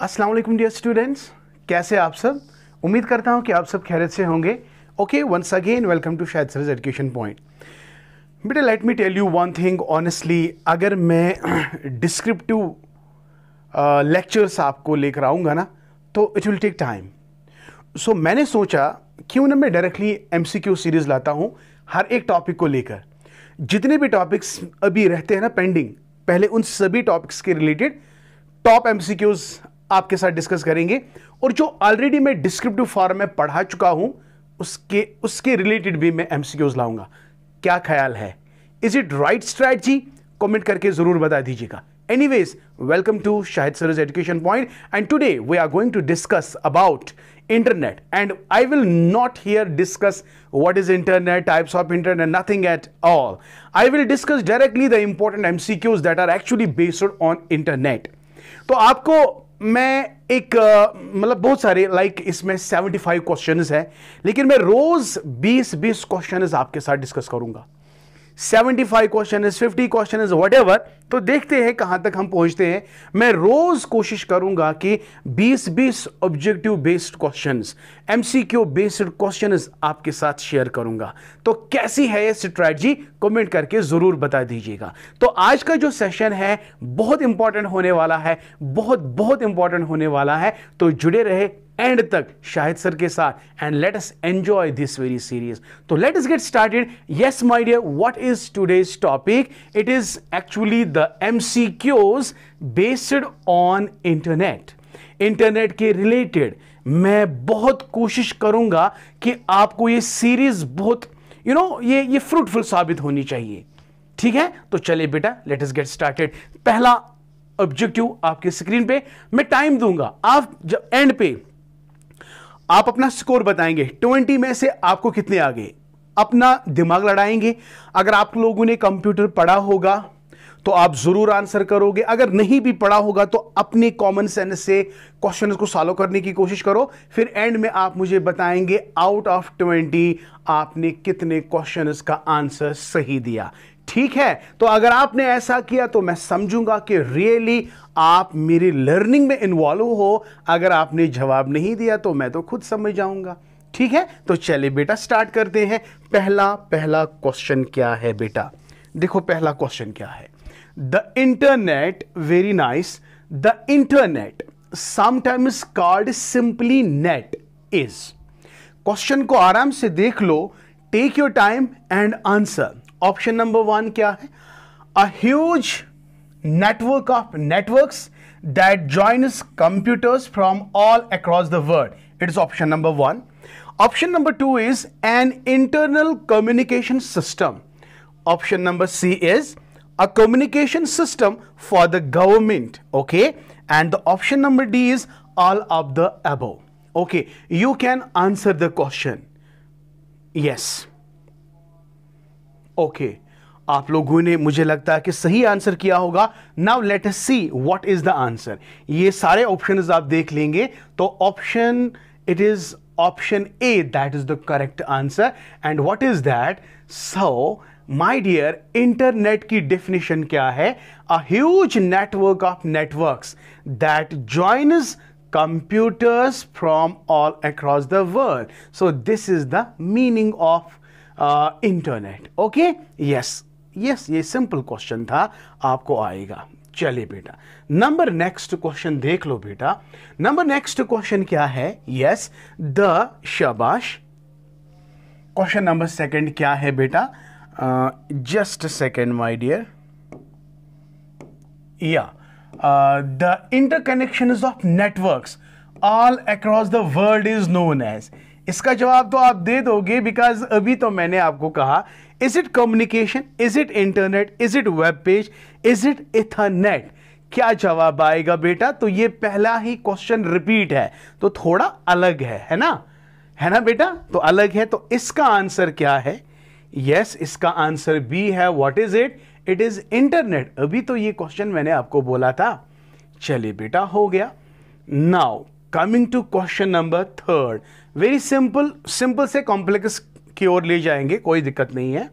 अस्सलाम वालेकुम dear students, कैसे आप सब। उम्मीद करता हूं कि आप सब खैरियत से होंगे। Okay, once again welcome to Shahid sir's education point. बेटा let me tell you one thing honestly, अगर मैं डिस्क्रिप्टिव लेक्चर्स आपको लेकर आऊँगा ना तो it will take time. So मैंने सोचा क्यों ना मैं डायरेक्टली MCQ सीरीज लाता हूँ हर एक टॉपिक को लेकर। जितने भी टॉपिक्स अभी रहते हैं ना पेंडिंग, पहले उन सभी टॉपिक्स के रिलेटेड टॉप MCQs आपके साथ डिस्कस करेंगे, और जो ऑलरेडी मैं डिस्क्रिप्टिव फॉर्म में पढ़ा चुका हूं उसके रिलेटेड भी मैं MCQs लाऊंगा। क्या ख्याल है? Is it right strategy? Comment करके जरूर बता दीजिएगा। Anyways, welcome to Shahid Sir's Education Point, and today we are going to discuss about internet, and I will not here discuss what is internet, types of internet, nothing at all. I will discuss directly the important MCQs that are actually based on internet. तो आपको मैं एक मतलब बहुत सारे इसमें 75 questions है, लेकिन मैं रोज 20 क्वेश्चंस आपके साथ डिस्कस करूंगा। 75 क्वेश्चन, 50 क्वेश्चन, व्हाटएवर। तो देखते हैं कहां तक हम पहुंचते हैं। मैं रोज कोशिश करूंगा कि 20 objective based questions, MCQ based questions आपके साथ शेयर करूंगा। तो कैसी है ये स्ट्रैटेजी, कमेंट करके जरूर बता दीजिएगा। तो आज का जो सेशन है बहुत इंपॉर्टेंट होने वाला है, बहुत इंपॉर्टेंट होने वाला है। तो जुड़े रहे एंड तक शाहिद सर के साथ, and let us enjoy this very series. तो let us get started. Yes my dear, what is today's topic? It is actually the MCQs based on internet. Internet के रिलेटेड मैं बहुत कोशिश करूंगा कि आपको ये सीरीज बहुत ये फ्रूटफुल साबित होनी चाहिए। ठीक है, तो चलिए बेटा लेट अस गेट स्टार्टेड। पहला ऑब्जेक्टिव आपके स्क्रीन पे मैं टाइम दूंगा, आप जब एंड पे आप अपना स्कोर बताएंगे 20 में से आपको कितने आ गए। अपना दिमाग लड़ाएंगे। अगर आप लोगों ने कंप्यूटर पढ़ा होगा तो आप जरूर आंसर करोगे, अगर नहीं भी पढ़ा होगा तो अपने कॉमन सेंस से क्वेश्चन को सॉल्व करने की कोशिश करो। फिर एंड में आप मुझे बताएंगे आउट ऑफ 20 आपने कितने क्वेश्चन का आंसर सही दिया। ठीक है, तो अगर आपने ऐसा किया तो मैं समझूंगा कि रियली आप मेरी लर्निंग में इन्वॉल्व हो। अगर आपने जवाब नहीं दिया तो मैं तो खुद समझ जाऊंगा। ठीक है, तो चलिए बेटा स्टार्ट करते हैं। पहला क्वेश्चन क्या है बेटा? देखो पहला क्वेश्चन क्या है। The internet, very nice, the internet sometimes called simply net is. Question को आराम से देख लो, take your time and answer. Option number 1 क्या है? A huge network of networks that joins computers from all across the world. It is option number 1. Option number 2 is an internal communication system. Option number C is a communication system for the government. Okay, and the option number D is all of the above. Okay, you can answer the question. Yes. Okay, आप लोगों ने मुझे लगता है कि सही answer किया होगा। Now let us see what is the answer. ये सारे ऑप्शंस आप देख लेंगे तो option, it is option A, that is the correct answer. And what is that? So my dear, internet की डेफिनेशन क्या है? A huge network of networks that joins computers from all across the world. So this is the meaning of internet. Okay, yes, ये simple question था, आपको आएगा। चलिए बेटा number next question देख लो बेटा। नंबर नेक्स्ट क्वेश्चन क्या है? यस, द शाबाश। क्वेश्चन नंबर 2 क्या है बेटा? Just second my dear. या the interconnections of networks all across the world is known as। इसका जवाब तो आप दे दोगे बिकॉज अभी तो मैंने आपको कहा, is it communication, is it internet, is it web page, is it Ethernet? क्या जवाब आएगा बेटा? तो ये पहला ही क्वेश्चन रिपीट है तो थोड़ा अलग है ना बेटा? तो अलग है, तो इसका आंसर क्या है? यस, इसका आंसर बी है। What is it? It is internet. अभी तो ये क्वेश्चन मैंने आपको बोला था। चलिए बेटा हो गया। Now coming to question number 3, very simple से कॉम्प्लेक्स की ओर ले जाएंगे, कोई दिक्कत नहीं है।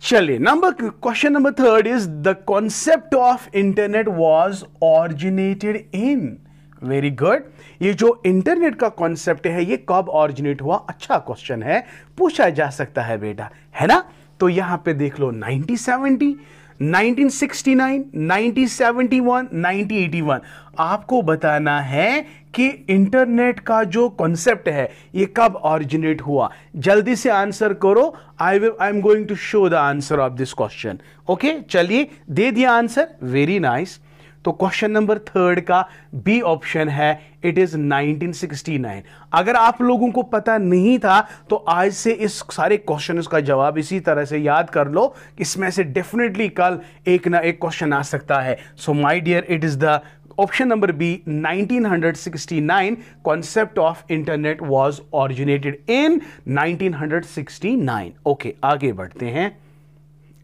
चलिए question number 3 is the concept of internet was originated in. Very good. ये जो इंटरनेट का कॉन्सेप्ट है ये कब ऑरिजिनेट हुआ? अच्छा क्वेश्चन है, पूछा जा सकता है बेटा, है ना? तो यहां पे देख लो 1970, 1969, 1971, 1981। आपको बताना है कि इंटरनेट का जो कॉन्सेप्ट है ये कब ऑरिजिनेट हुआ। जल्दी से आंसर करो। I am going to show the answer of this question. Okay, चलिए दे दिया आंसर, वेरी नाइस। तो क्वेश्चन नंबर 3 का बी ऑप्शन है, इट इज 1969। अगर आप लोगों को पता नहीं था तो आज से इस सारे क्वेश्चंस का जवाब इसी तरह से याद कर लो, इसमें से डेफिनेटली कल एक ना एक क्वेश्चन आ सकता है। So my dear, it is the option number B, 1969 concept of internet was originated in 1969। Okay, आगे बढ़ते हैं।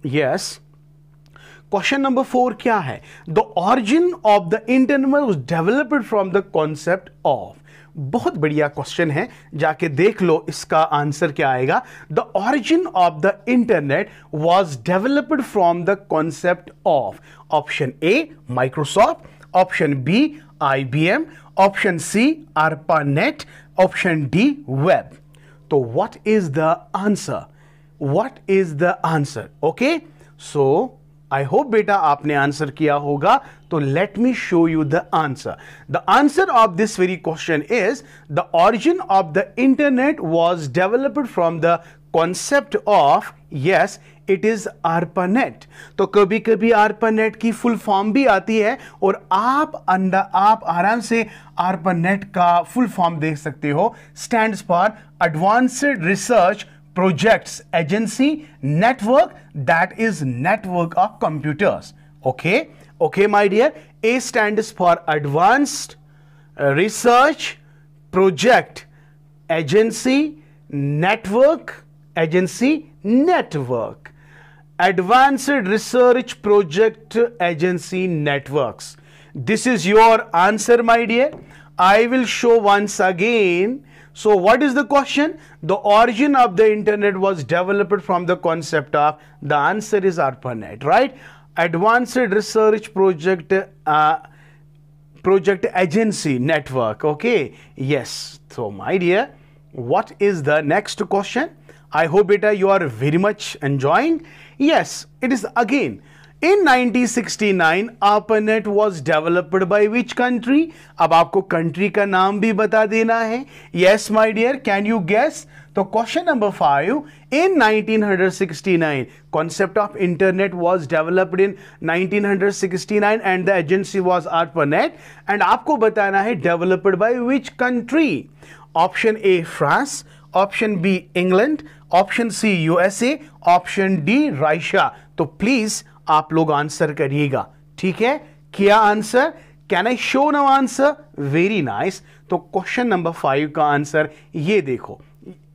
यस, क्वेश्चन नंबर 4 क्या है? The origin of the internet was developed from the concept of. बहुत बढ़िया क्वेश्चन है, जाके देख लो इसका आंसर क्या आएगा। The origin of the internet was developed from the concept of. Option A Microsoft, option B IBM, option C ARPANET, option D web. तो what is the answer? What is the answer? Okay, so I hope बेटा आपने answer किया होगा। तो let me show you the answer. The answer of this very question is the origin of the internet was developed from the concept of, yes, it is ARPANET। तो कभी कभी ARPANET की full form भी आती है और आप आराम से ARPANET का फुल फॉर्म देख सकते हो। Stands for advanced research projects agency network, that is network of computers। okay my dear, A stands for advanced research project agency network, advanced research project agency networks। this is your answer my dear। I will show once again। So what is the question? The origin of the internet was developed from the concept of, the answer is ARPANET, right? Advanced Research Project Agency Network, okay? Yes. So my dear, what is the next question? I hope beta you are very much enjoying. Yes, it is again. In 1969, ARPANET was developed by which country? अब आपको country का नाम भी बता देना है। Yes, my dear, can you guess? तो question number 5, in 1969, concept of internet was developed in 1969 and the agency was ARPANET, and आपको बताना है developed by which country? Option A France, option B England, option C USA, option D Russia. तो please आप लोग answer करिएगा, ठीक है? किया answer? Can I show now answer? Very nice. तो क्वेश्चन नंबर 5 का आंसर ये देखो,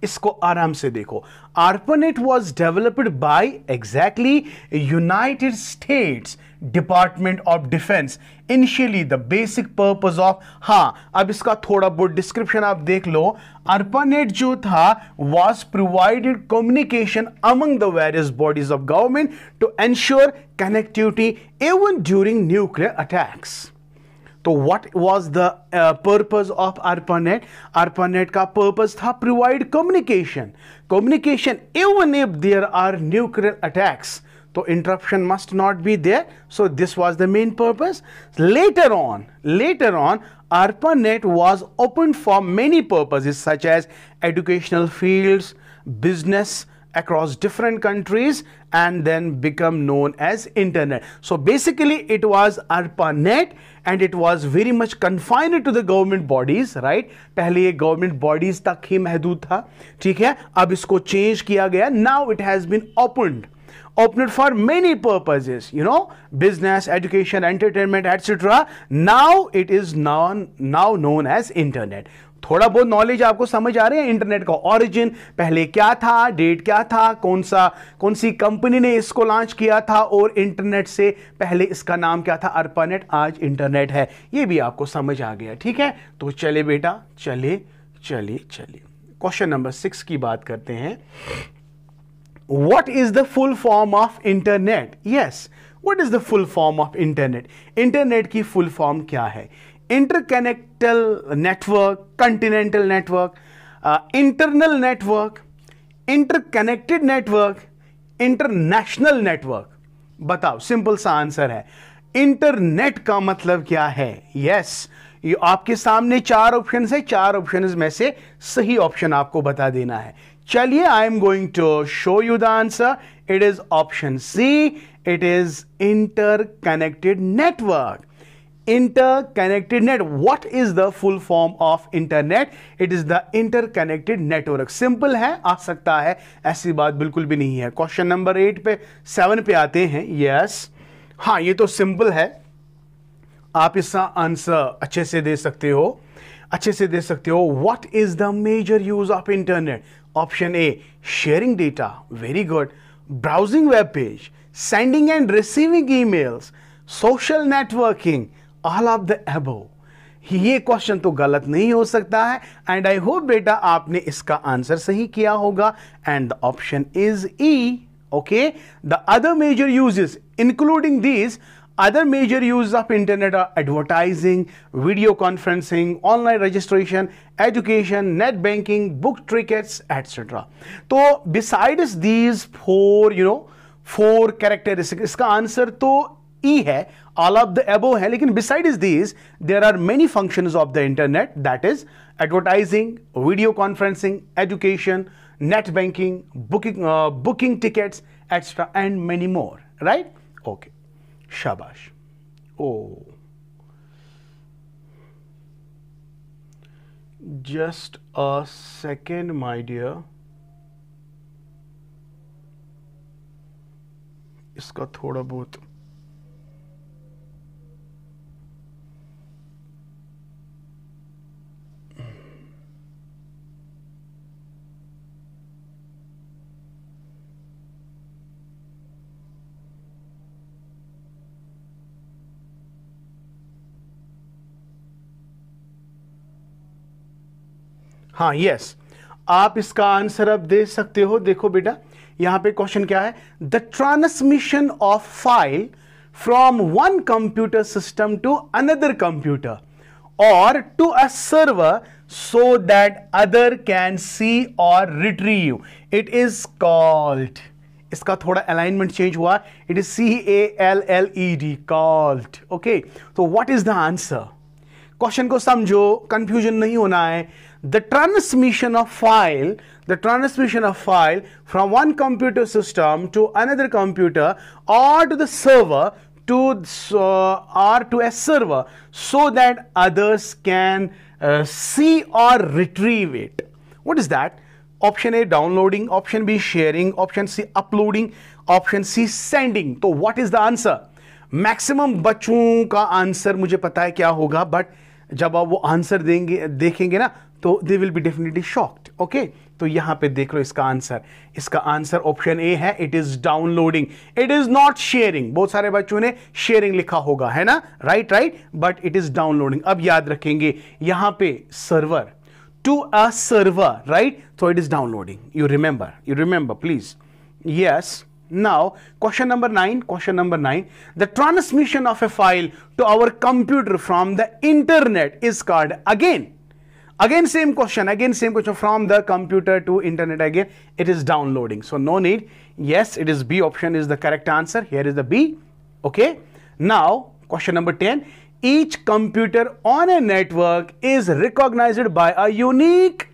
इसको आराम से देखो। ARPANET was developed by exactly United States Department of Defense। Initially the basic purpose of, हाँ अब इसका थोड़ा बहुत डिस्क्रिप्शन आप देख लो। ARPANET जो था was provided communication among the various bodies of government to ensure connectivity even during nuclear attacks। तो what was the purpose of ARPANET? ARPANET का purpose था provide communication even if there are nuclear attacks। तो interruption must not be there, so this was the main purpose। Later on ARPANET was opened for many purposes such as educational fields, business across different countries, and then become known as internet। So basically it was ARPANET and it was very much confined to the government bodies, right? पहले ये government bodies तक ही महदूद था, ठीक है? अब इसको change किया गया। Now it has been opened for many purposes, you know, business, education, entertainment, etc। Now it is now known as internet। थोड़ा बहुत नॉलेज आपको समझ आ रहा है? इंटरनेट का ओरिजिन, पहले क्या था, डेट क्या था, कौन सी कंपनी ने इसको लॉन्च किया था, और इंटरनेट से पहले इसका नाम क्या था, ARPANET, आज इंटरनेट है। ये भी आपको समझ आ गया, ठीक है? तो चले बेटा, चलिए क्वेश्चन नंबर 6 की बात करते हैं। What is the full form of internet? Yes, what is the full form of internet? Internet की फुल फॉर्म क्या है? Interconnectal network, continental network, internal network, interconnected network, international network? बताओ, सिंपल सा answer है। इंटरनेट का मतलब क्या है? यस, ये आपके सामने चार ऑप्शन है, चार ऑप्शन में से सही ऑप्शन आपको बता देना है। चलिए, I am going to show you the answer. It is option C, it is interconnected network. Interconnected net. What is the full form of internet? It is the interconnected network. Simple है, आ सकता है, ऐसी बात बिल्कुल भी नहीं है। Question number 7 पे आते हैं। यस, हाँ, ये तो सिंपल है, आप इसका आंसर अच्छे से दे सकते हो, अच्छे से दे सकते हो। What is the major use of internet? Option A, sharing data, very good. Browsing web page, sending end receiving emails, social networking, all of the above. ये क्वेश्चन तो गलत नहीं हो सकता है, एंड आई होप बेटा आपने इसका आंसर सही किया होगा, and the option is E. Okay, the other major uses including these other major uses of internet are advertising, video conferencing, online registration, education, net banking, book tickets, etc. तो besides these four characteristics, इसका answer तो E है, all of the above है, लेकिन besides these there are many functions of the internet, that is advertising, video conferencing, education, net banking, booking tickets, etc. and many more, right? Okay. शाबाश। Oh, just a second my dear, इसका थोड़ा बहुत हाँ, yes, आप इसका answer अब दे सकते हो। देखो बेटा, यहां पे क्वेश्चन क्या है? The transmission of file from one computer system to another computer or to a server so that other can see or retrieve, it is called. इसका थोड़ा अलाइनमेंट चेंज हुआ, it is CALLED, called. Okay, तो what is the answer? Question को समझो, confusion नहीं होना है। The transmission of file from one computer system to another computer or to the server or to a server so that others can see or retrieve it. What is that? Option A, downloading. Option B, sharing. Option C, uploading. Option C, sending. तो what is the answer? Maximum बच्चों का answer मुझे पता है क्या होगा, but जब आप वो आंसर देखेंगे ना, तो they will be definitely shocked. Okay, तो यहां पे देख लो इसका आंसर। इसका आंसर ऑप्शन ए है, it is downloading, it is not sharing. बहुत सारे बच्चों ने शेयरिंग लिखा होगा, है ना? Right, but it is downloading. अब याद रखेंगे यहां पे server to a server, right? So it is downloading. You remember, please. Yes. Now, question number 9. The transmission of a file to our computer from the internet is called, again same question from the computer to internet, again it is downloading. So no need. Yes, it is B option is the correct answer. Here is the B. Okay. Now, question number 10. Each computer on a network is recognized by a unique.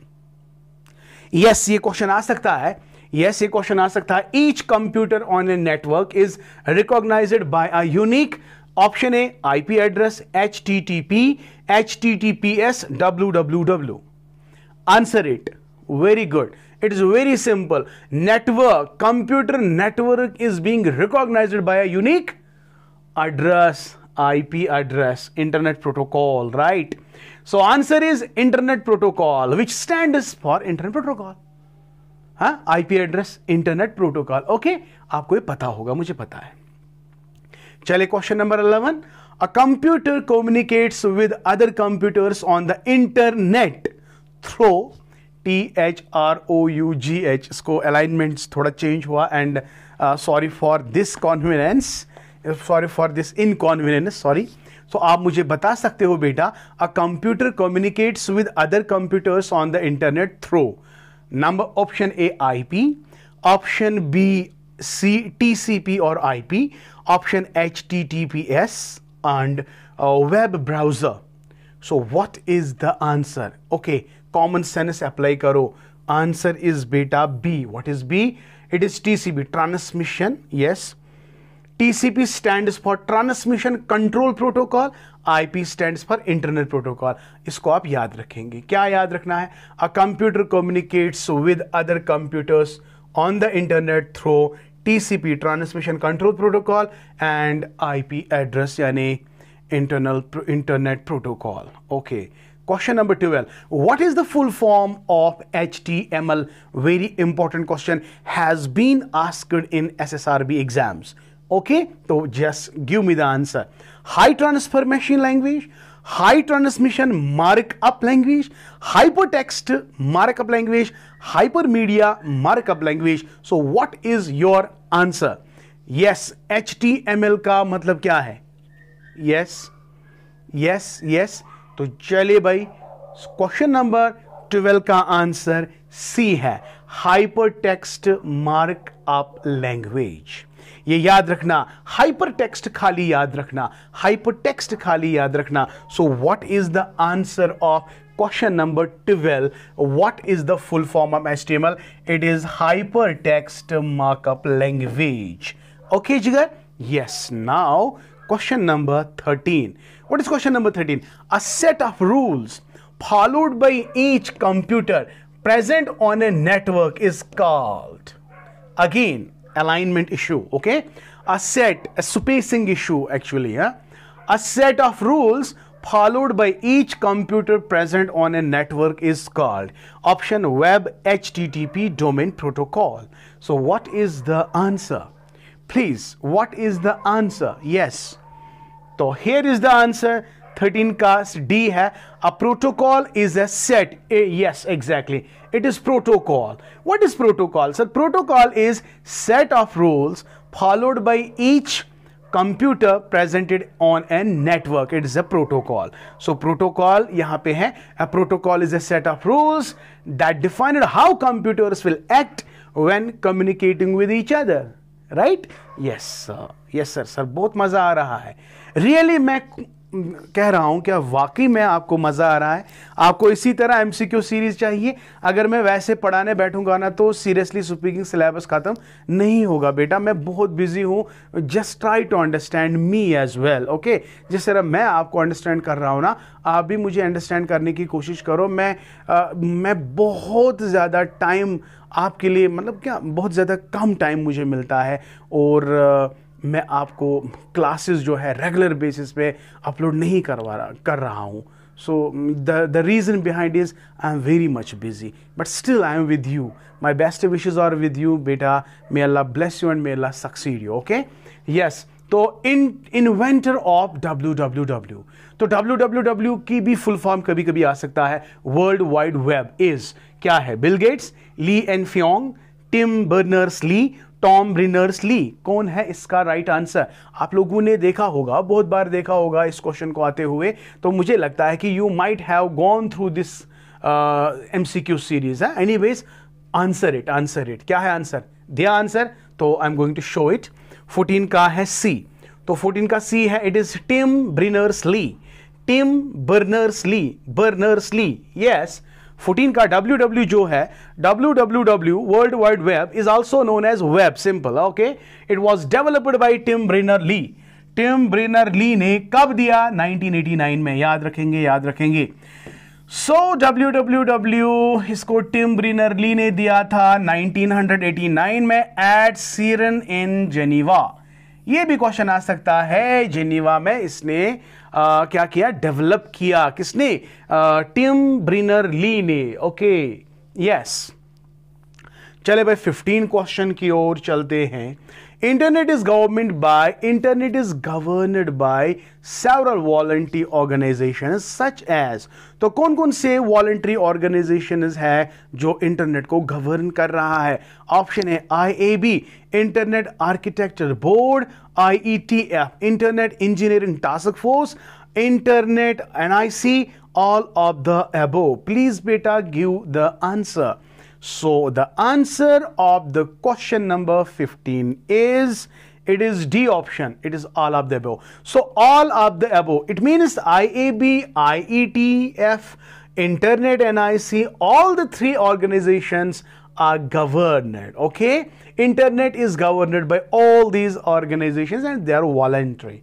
Yes, ये question आ सकता है। Each computer on a network is recognized by a unique. Option A, IP address, HTTP, HTTPS, www. Answer it. Very good. It is very simple. Computer network is being recognized by a unique address, IP address, internet protocol, right? So answer is internet protocol, which stands for internet protocol. हाँ, IP address, internet protocol. Okay, आपको ये पता होगा, मुझे पता है। चले question number 11. A computer communicates with other computers on the internet through THROUGH. इसको अलाइनमेंट्स थोड़ा चेंज हुआ, and sorry for this inconvenience, sorry. So आप मुझे बता सकते हो बेटा, a computer communicates with other computers on the internet through number option A IP, option B C TCP or IP, option HTTPS and web browser. So what is the answer? Okay, common sense apply करो. Answer is बेटा B. What is B? It is TCP, transmission. Yes, TCP stands for Transmission Control Protocol, IP stands for Internet Protocol. इसको आप याद रखेंगे. क्या याद रखना है? A computer communicates with other computers on the internet through TCP, Transmission Control Protocol, and IP address यानी Internet Protocol. Okay. Question number 12. What is the full form of HTML? Very important question, has been asked in SSRB exams. Okay, so just give me the answer. High transformation language, high transmission markup language, hypertext markup language, hypermedia markup language. So what is your answer? Yes, HTML का मतलब क्या है? Yes, yes, yes. तो चलिए भाई, question number 12 का answer C है, hypertext markup language. ये याद रखना, हाइपर टेक्स्ट खाली याद रखना, हाइपर टेक्स्ट खाली याद रखना. So what is the answer of question number 12? What is the full form of HTML? It is hyper text markup language. Okay Jigar? Yes. Now question number 13. What is question number 13? A set of rules followed by each computer present on a network is called, again, alignment issue. Okay, a spacing issue actually. A set of rules followed by each computer present on a network is called option web HTTP domain protocol. So what is the answer? Please, what is the answer? Yes, so here is the answer. 13 का D है, a protocol is a set. Yes, exactly, it is protocol. What is protocol? So protocol is set of rules followed by each computer presented on a network. It is a protocol. So protocol यहाँ पे है, a protocol is a set of rules that define how computers will act when communicating with each other. Right? Yes sir. Yes sir. Sir बहुत मजा आ रहा है. Really मैं कह रहा हूं क्या वाकई में आपको मजा आ रहा है? आपको इसी तरह MCQ सीरीज चाहिए? अगर मैं वैसे पढ़ाने बैठूंगा ना तो सीरियसली स्पीकिंग सिलेबस खत्म नहीं होगा बेटा. मैं बहुत बिजी हूं. Just try to understand me as well. Okay, जिस तरह मैं आपको अंडरस्टैंड कर रहा हूं ना, आप भी मुझे अंडरस्टैंड करने की कोशिश करो. मैं बहुत ज़्यादा टाइम आपके लिए, मतलब क्या, बहुत ज़्यादा कम टाइम मुझे मिलता है, और मैं आपको क्लासेस जो है रेगुलर बेसिस पे अपलोड नहीं कर रहा हूँ. So the reason behind is I am very much busy, but still I am with you. My best wishes are with you बेटा. May Allah bless you and may Allah succeed you. Okay, yes. तो inventor of WWW, तो WWW की भी full form कभी कभी आ सकता है, world wide web is क्या है? Bill Gates, Lee En Fyong, Tim Berners Lee, Tom Briners Lee. कौन है इसका राइट आंसर? आप लोगों ने देखा होगा, बहुत बार देखा होगा इस क्वेश्चन को आते हुए, तो मुझे लगता है कि you might have gone through this MCQ series. Anyways, answer it. क्या है आंसर? दिया आंसर, तो I am going to show it. 14 का है C. तो 14 का C है, it is Tim Briners Lee, Tim Berners Lee. Yes. 14 का WW जो है, WWW world wide web is also known as web. Simple. Okay, it was developed by Tim Briner Lee. Tim Briner ली ने कब दिया? 1989 में. याद रखेंगे. सो WWW इसको टिम ब्रिनर ली ने दिया था 1989 में एट सीरन इन जेनीवा. ये भी क्वेश्चन आ सकता है, जेनीवा में इसने क्या किया? डेवलप किया. किसने? टिम ब्रिनर ली ने. Okay, yes. चले भाई 15 क्वेश्चन की ओर चलते हैं. Internet is governed by several voluntary organizations such as, तो कौन कौन से voluntary organizations है जो इंटरनेट को गवर्न कर रहा है? ऑप्शन है IAB, internet architecture board, IETF, internet engineering task force, internet NIC, all of the above. Please beta give the answer. So the answer of the question number 15 is, it is D option. It is all of the above. So all of the above, it means IAB, IETF, Internet, NIC, all the three organizations are governed. Okay, Internet is governed by all these organizations and they are voluntary.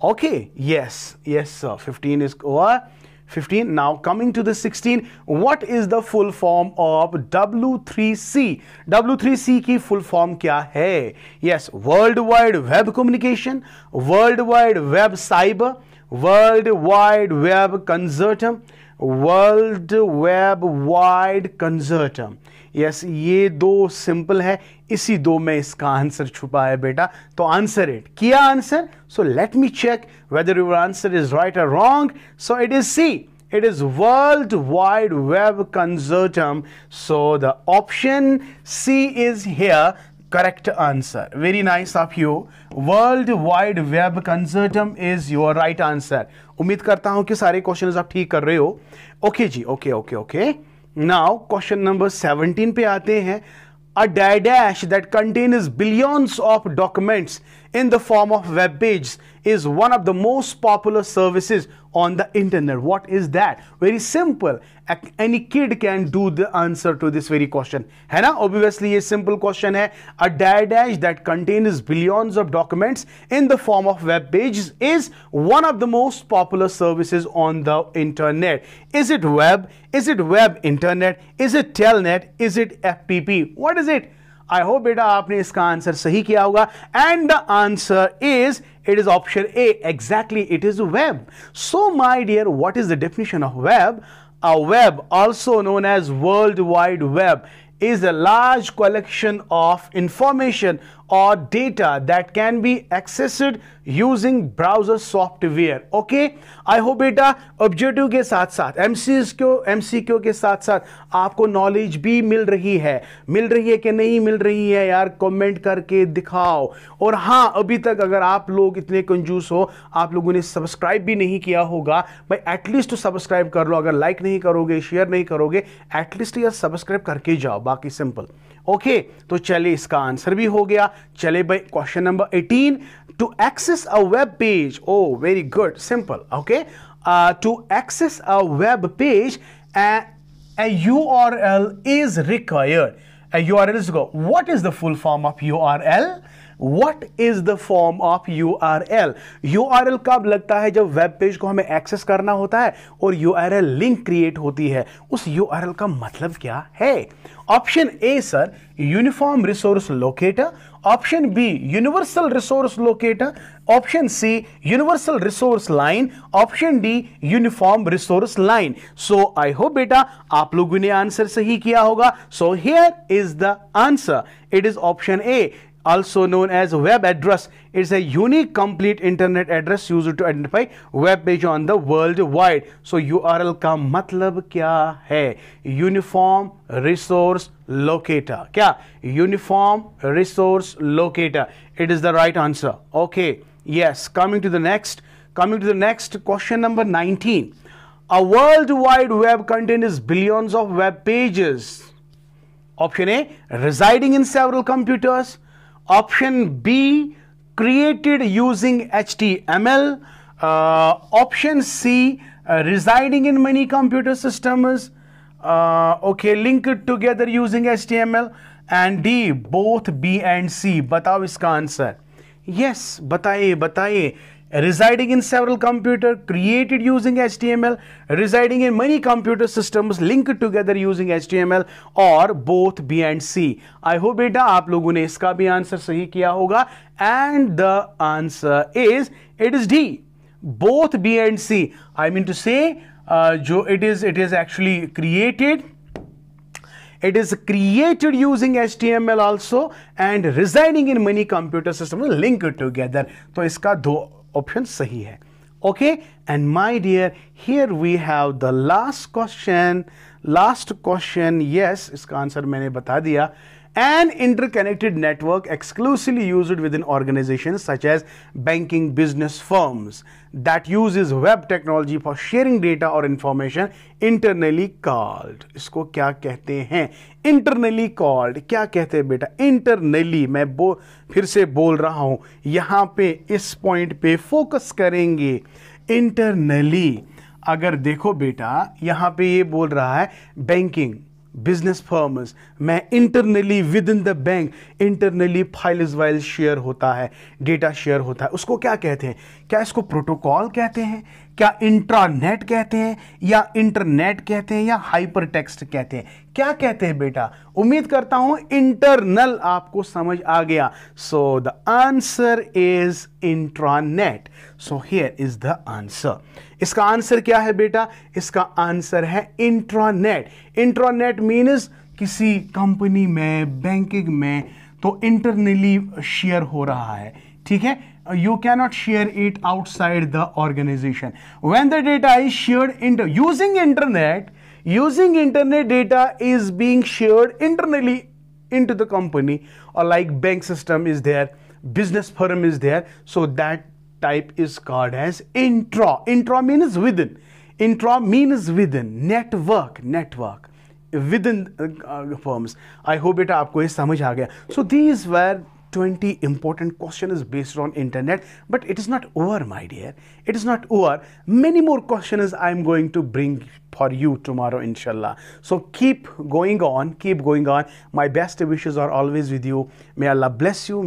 Okay, yes, sir. 15 is over. 15. Now coming to the 16, what is the full form of W3C? W3C की full form क्या है? Yes, World Wide Web Communication, World Wide Web Cyber, World Wide Web Consortium, World Web Wide Consortium. Yes, ये दो simple है, इसी दो में इसका आंसर छुपा है बेटा. तो आंसर इट किया answer. So let me check whether your answer is right or wrong. So it is C. It is World Wide Web Consortium. So the option C is here. Correct answer. Very nice of you. World Wide Web Consortium is your right answer. उम्मीद करता हूं कि सारे questions आप ठीक कर रहे हो. ओके जी, ओके. Now question number 17 पे आते हैं. A dash that contains billions of documents in the form of web pages is one of the most popular services on the internet. What is that? Very simple. Any kid can do the answer to this very question. है ना? Obviously ये simple question है. A dash that contains billions of documents in the form of web pages is one of the most popular services on the internet. Is it web? Is it web internet? Is it telnet? Is it FTP? What is it? I hope बेटा आपने इसका answer सही किया होगा. And the answer is, it is option A. Exactly, it is web. So my dear, what is the definition of web? A web, also known as World Wide Web, is a large collection of information or data that can be accessed using browser software. Okay, I hope बेटा objective के साथ साथ MCQ के साथ साथ आपको knowledge भी मिल रही है कि नहीं मिल रही है यार, कमेंट करके दिखाओ. और हाँ, अभी तक अगर आप लोग इतने कंजूस हो, आप लोगों ने सब्सक्राइब भी नहीं किया होगा, भाई एटलीस्ट सब्सक्राइब कर लो. अगर लाइक नहीं करोगे, शेयर नहीं करोगे, एटलीस्ट यार सब्सक्राइब करके जाओ. बाकी सिंपल. ओके, तो चलिए इसका आंसर भी हो गया. चले भाई question number 18. To access a web page. Oh very good, simple. Okay, to access a web page a URL is required. A URL is required. What is the full form of URL? What is the form of URL? URL कब लगता है? जब web page को हमें access करना होता है और URL लिंक क्रिएट होती है. उस URL का मतलब क्या है? Option A sir, uniform resource locator. Option B, universal resource locator. Option C, universal resource line. Option D, uniform resource line. So I hope बेटा आप लोगों ने आंसर सही किया होगा. So here is the answer. It is option A, also known as web address. It's a unique complete internet address used to identify web page on the world wide. So URL का मतलब क्या है? Uniform Resource Locator. क्या? Uniform Resource Locator. It is the right answer. Okay. Yes. Coming to the next question number 19. A world wide web contains billions of web pages. Option A, residing in several computers. Option B, created using HTML. Option C, residing in many computer systems. Okay, linked together using HTML. And D, both B and C. बताओ इसका answer. Yes, बताइए. Residing in several computers, created using HTML, residing in many computer systems, linked together using HTML, or both B and C. I hope बेटा आप लोगों ने इसका भी answer सही किया होगा. And the answer is, it is D, both B and C. I mean to say, जो it is actually created. It is created using HTML also and residing in many computer systems linked together. तो इसका दो option सही है. Okay, and my dear, here we have the last question. Yes, इसका answer मैंने बता दिया. An interconnected network exclusively used within organizations such as banking business firms that uses web technology for sharing data or information internally called. इसको क्या कहते हैं? Internally called. क्या कहते हैं बेटा? Internally. मैं फिर से बोल रहा हूं, यहां पे इस पॉइंट पे फोकस करेंगे. Internally. अगर देखो बेटा, यहां पे ये बोल रहा है बैंकिंग बिजनेस फर्म्स, मैं internally with in the bank internally files while share होता है, डेटा शेयर होता है, उसको क्या कहते हैं? क्या इसको प्रोटोकॉल कहते हैं, क्या इंट्रानेट कहते हैं, या इंटरनेट कहते हैं, या हाइपर टेक्स्ट कहते हैं? क्या कहते हैं बेटा? उम्मीद करता हूं इंटरनल आपको समझ आ गया. So the answer is intranet. So here is the answer. इसका आंसर क्या है बेटा? इसका आंसर है इंट्रानेट. इंट्रानेट मीन्स किसी कंपनी में, बैंकिंग में, तो इंटरनली शेयर हो रहा है. ठीक है, you cannot share it outside the organization. When the data is shared using internet data is being shared internally into the company, or like bank system is there, business firm is there, so that type is called as intra. Intra means within. Intra means within. Network within firms. I hope beta आपको ये समझ आ गया. So these were 20 important questions based on internet, but it is not over, my dear. It is not over. Many more questions I am going to bring for you tomorrow, inshallah. So keep going on. My best wishes are always with you. May Allah bless you.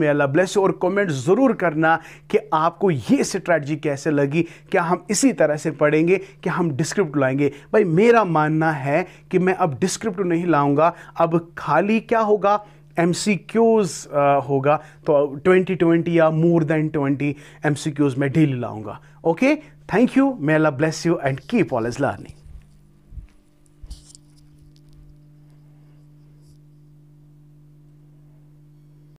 और comment ज़रूर करना कि आपको ये strategy कैसे लगी. क्या हम इसी तरह से पढ़ेंगे कि हम डिस्क्रिप्ट लाएंगे? भाई मेरा मानना है कि मैं अब डिस्क्रिप्ट नहीं लाऊंगा, अब खाली क्या होगा, MCQs होगा. तो 20 या मोर देन 20 MCQs मैं डेली लाऊंगा. Okay, thank you. May Allah bless you and keep always learning.